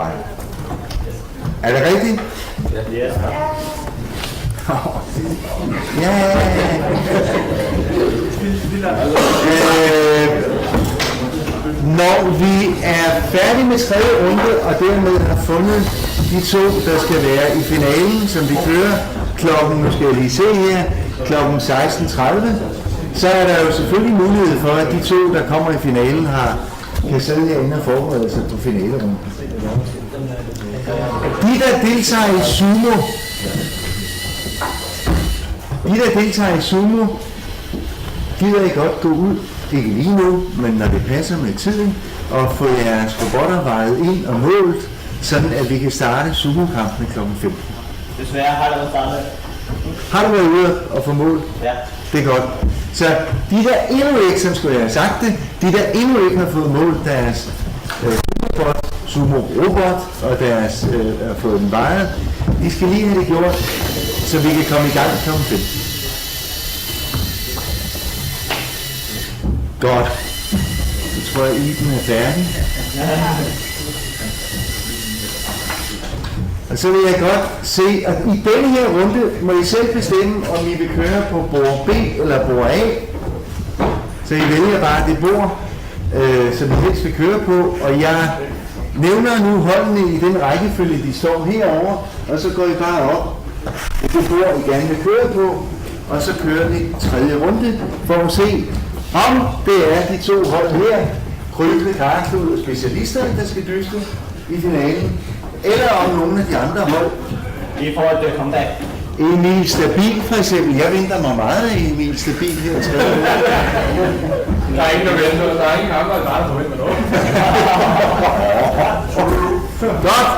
vej. Er det rigtigt? Ja. Ja. Når vi er færdige med tredje runde, og dermed har fundet de to, der skal være i finalen, som vi kører klokken, nu skal jeg lige se her, klokken 16.30, så er der jo selvfølgelig mulighed for, at de to, der kommer i finalen, kan sidde herinde og forberede sig på finalerunden. De, der deltager i sumo, gider I godt gå ud, ikke lige nu, men når det passer med tiden, og få jeres robotter vejet ind og målt, sådan at vi kan starte sumo-kampene kl. 15. Desværre har der været startet. Har du været ude og få mål? Ja. Det er godt. Så de der endnu ikke, som skulle jeg have sagt det, de der endnu ikke har fået målt deres sumo-robot og deres har fået den vejet, de skal lige have det gjort, så vi kan komme i gang kl. 15. Godt. Så tror jeg, Iben er færdig. Og så vil jeg godt se, at i denne her runde må I selv bestemme, om I vil køre på bord B eller bord A. Så I vælger bare det bord, som I helst vil køre på. Og jeg nævner nu holdene i den rækkefølge, de står herovre. Og så går I bare op i det bord, I gerne vil køre på. Og så kører vi tredje runde for at se, om det er de to hold her, Krøble, Karklud og specialister, der skal dyste i finalen. Eller om nogle af de andre hold. I forhold til comeback. Emil Stabil for eksempel. Jeg venter mig meget af Emil Stabil her. Der er ingen, der venter. Der er ingen andre, der forventer noget. Godt.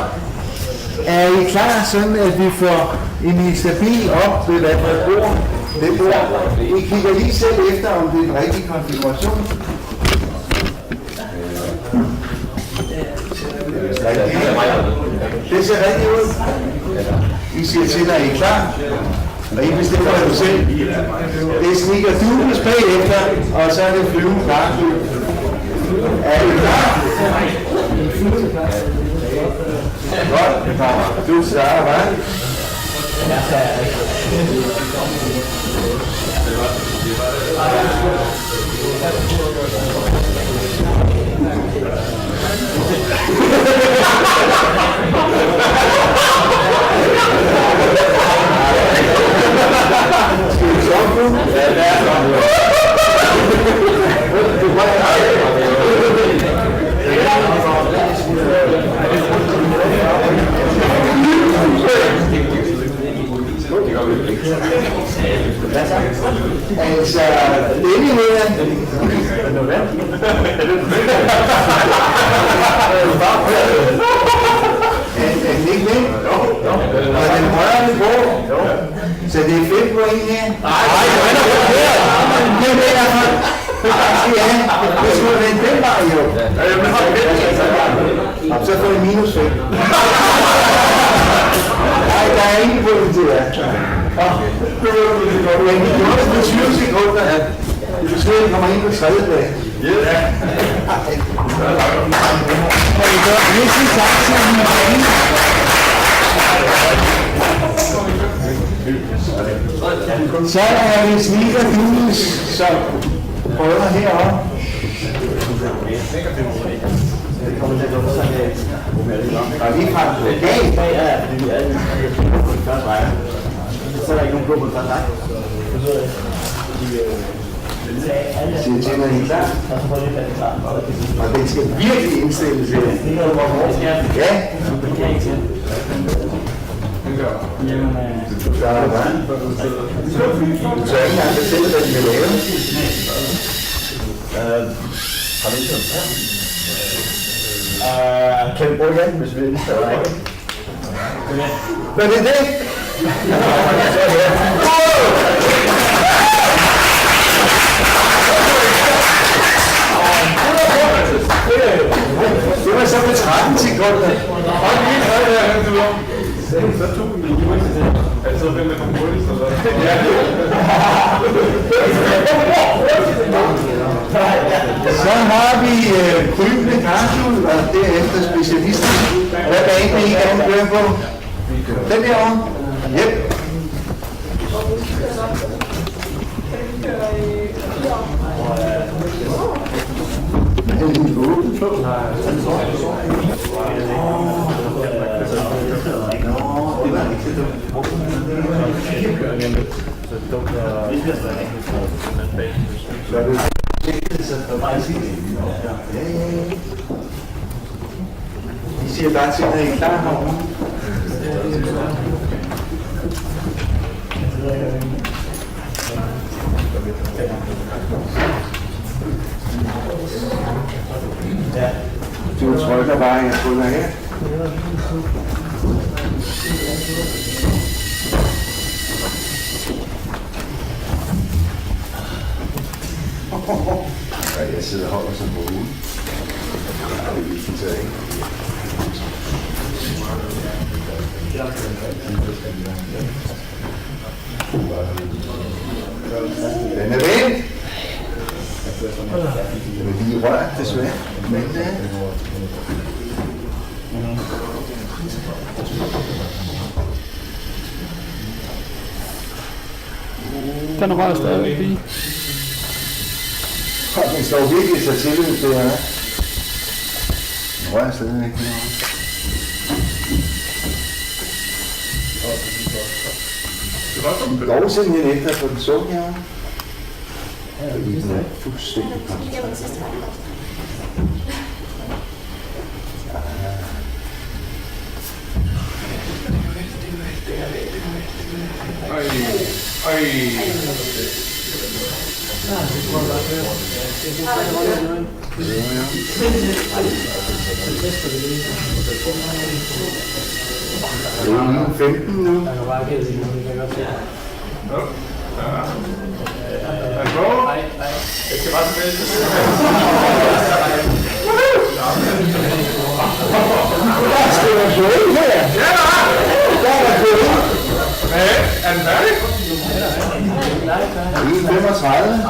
Er I klar, sådan at vi får Emil Stabil op ved hvad for et bord? Det bord. I kigger lige selv efter, om det er en rigtig konfiguration. Det ser rigtigt ud. I siger til, når I er klar. Og I bestemmer det selv. Det er snikker dubles bagefter, og så er det flyvende Karklud. Er I klar? Godt. Du starter, hva'? Altså, denne her. Er den ikke med? Og den rører det på. Så det er 5 point her. Nej, det er derfor. Ja, det skulle være en 5 var jo. Så får I minus 5. Nej, der er ingen point til jer. Men vi gjorde det på 20 sekunder. Det betyder, at I kommer ind på tredje dag. Ja. Kan vi gøre næsten samtidig? Så er det Snikker Dunes, som prøver heroppe. Det kommer til at gå sådan her. Og lige frem på galt. Ja, fordi vi er på den første række. Så er der ikke nogen klub på den første række. Siger til, når I er klar. Og den skal virkelig indstilles her. Ja. Du starter bare. Du så ikke engang fortælle, hvad de vil lave. Har du ikke sådan her? Kan vi bruge den, hvis vi vil liste dig? Hvad er det? Det var så med 13 sekunder. Så tog vi det. Altså, hvem er kommet hurtigt? Så har vi krybende kartul, og derefter specialister. Hvad bane I gerne kører på? Den derovre? Yep. I siger bare til, at I er klar herovre. Du trykker bare, jeg trykker her. Ja, jeg sidder og holder sig på ugen. Det er vigtigt til, ikke? Den er væk. Den er lige rørt, desværre. Men det er. Den rører stadigvæk i. Den står virkelig så til, det her. Den rører stadigvæk herovre. Det går simpelthen efter på den sum herovre. Den er fuldstændig kommet. Det er 15 nu. Jeg skal bare tilbage til det. Der skal være gået her. Ja, Der er gået. er den færdig? 35.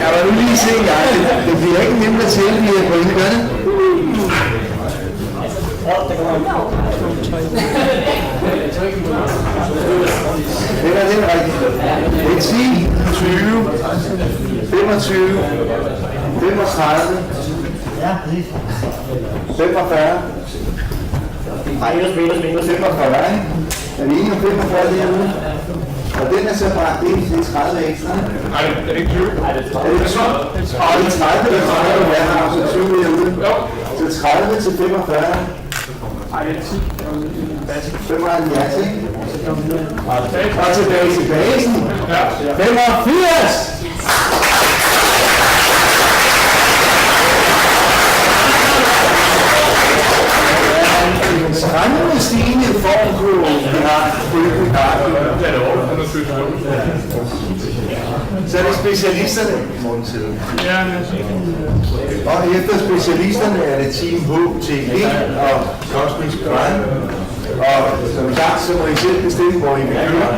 Jeg vil lige se, det bliver ikke nemt at tælle, vi er på inde, gør det? Det er den rigtige. Det er 10, 20, 25, 35, 45. Minus. 45, ikke? Er det 45 derude? Og den er så bare, det er 30 ekstra. Nej, er det ikke 20? Nej, det er Er det 12? Og det er 30, der er 30, jeg har så 20 derude. Så 30 til 45. Ej, det er 10. 75, ikke? Og tilbage til basen. 85! Skræmmende stigende form på, vi har følgende karten. Det er det overhovedet. Så er det specialisterne. Ja, Og efter specialisterne er det Team HTG og Cosmic Prime. Og som sagt, så må I selv bestemme, hvor I vil køre.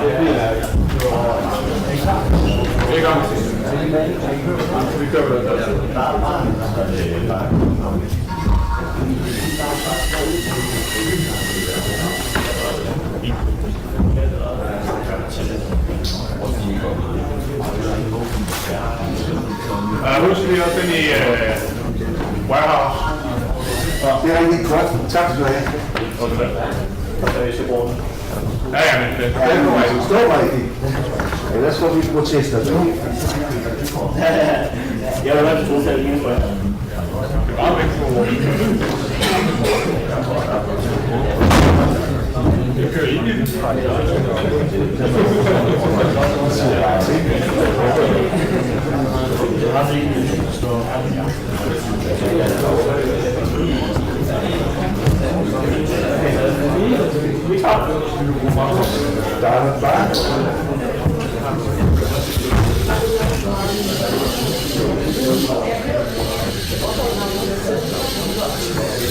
ikke om. Vi kører på det. Husk lige også den i warehouse. Det er rigtig godt. Tak skal du have. Ja, men det Ja, nu er det stå rigtigt. Ellers får vi protester. Jeg vil have to selv minus. er bare væk på. Jeg kører ind i den. Starter klar.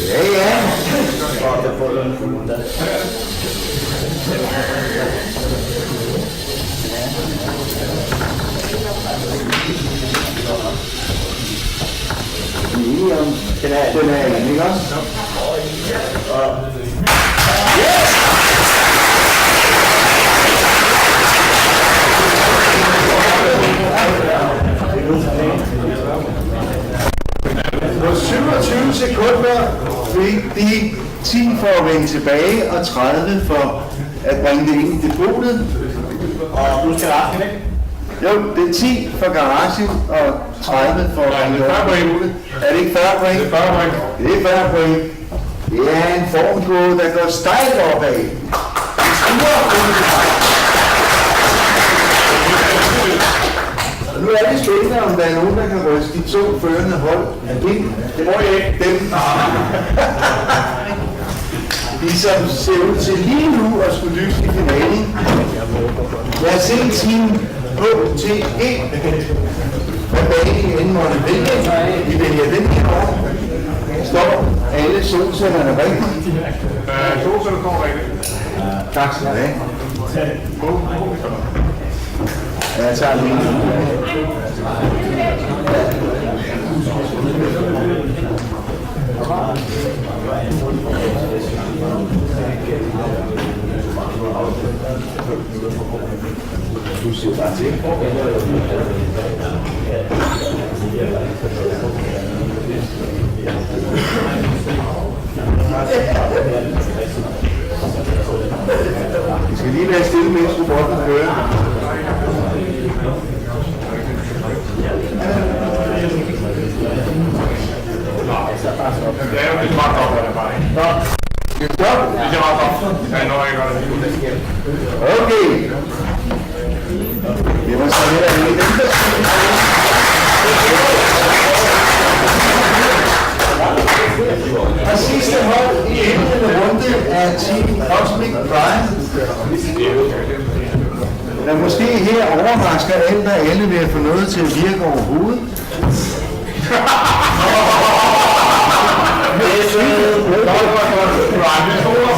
Ja, ja. Enige om den er enig, ikke også? På 27 sekunder fik de 10 for at vende tilbage og 30 for at bringe det ind i depotet. Og nu skal resten, ikke? Jo, det er 10 for garagen og 30 for at bringe det ind. Er det ikke 40 point? Det er 40 point. Det er 40 point. Det er en formkurve, der går stejlt opad. Nu er det spændende, om der er nogen, der kan ryste de to førende hold af pind. Det må jeg ikke. Dem, de som ser ud til lige nu at skulle lykkes i finalen. Lad os se team HTE. Hvad bag i enden måtte vælge. Vi vælger den her over. Står alle solcellerne rigtigt? Solcellerne kommer rigtigt. Tak skal du have. Jeg tager den. Du siger bare til. Vi skal lige være stille, mens robotten kører. Det er jo lidt meget op, der bare ikke. Skal vi stoppe? Det er meget op. Ja, når jeg gør det. Okay. Det var så lidt af en dem, der og sidste hold i indledende runde er Team Cosmic Prime. Der måske her overrasker alt og alle ved at få noget til at virke overhovedet.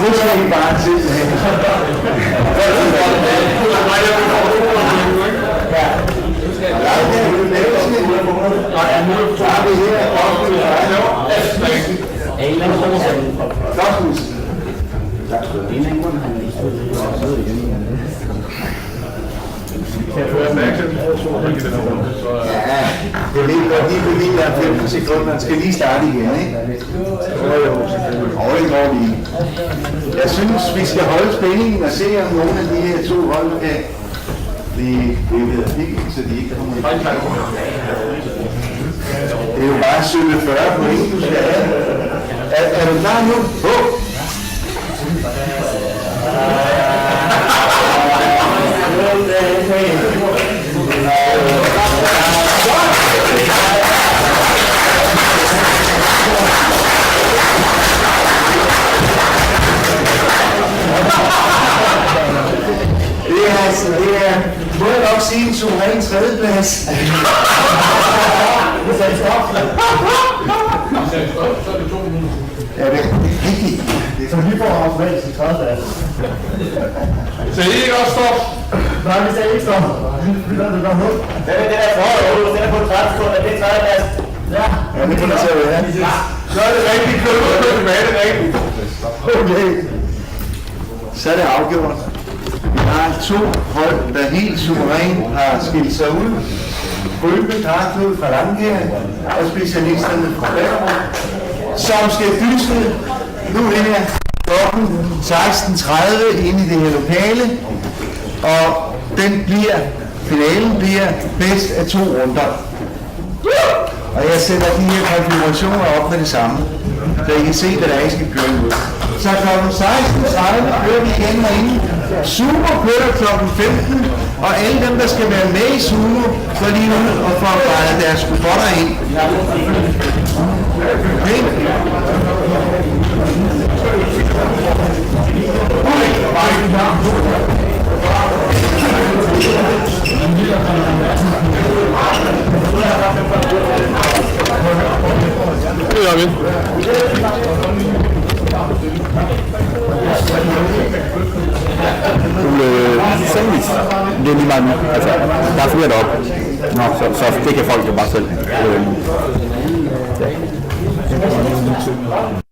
Det skal I bare til. Det er lige godt, lige er 15 sekunder, man skal lige starte igen, ikke? Og det går lige. Jeg synes, vi skal holde spændingen og se, om nogle af de her to hold kan blive ved at pikke, så de ikke kommer i. Det er jo bare 40 point, du skal have. Er du klar nu? Det er, må jeg nok sige, en suveræn tredjeplads. Hvis jeg stopper. Ja, det er rigtigt. Så vi får automatisk en tredjeplads. Så I ikke også stop? Nej, hvis jeg ikke stopper. Vi lader det bare ned. Den er forholdet, den er på 30 sekunder, det er tredjeplads. Ja. Ja, det kan man tage ud af. Så er det rigtigt. Kør tilbage, det er rigtigt. Okay. Så er det afgjort. Vi har to hold, der helt suverænt har skilt sig ud. Røbe Karklud fra Langkær og specialisterne fra Bærum, som skal dyste nu her klokken 16:30 inde i det her lokale. Og finalen bliver bedst af 2 runder. Og jeg sætter de her konfigurationer op med det samme, så I kan se, hvad der er, I skal køre ud. Så klokken 16:30 kører vi igen herinde. Sumo kører klokken 15, og alle dem, der skal være med i Sumo, går lige ud og får deres kuponer ind. Okay? Det gør vi. Sandwich. Det er lige meget nu. Altså, der er flere deroppe. Nå, så det kan folk jo bare selv. Ja.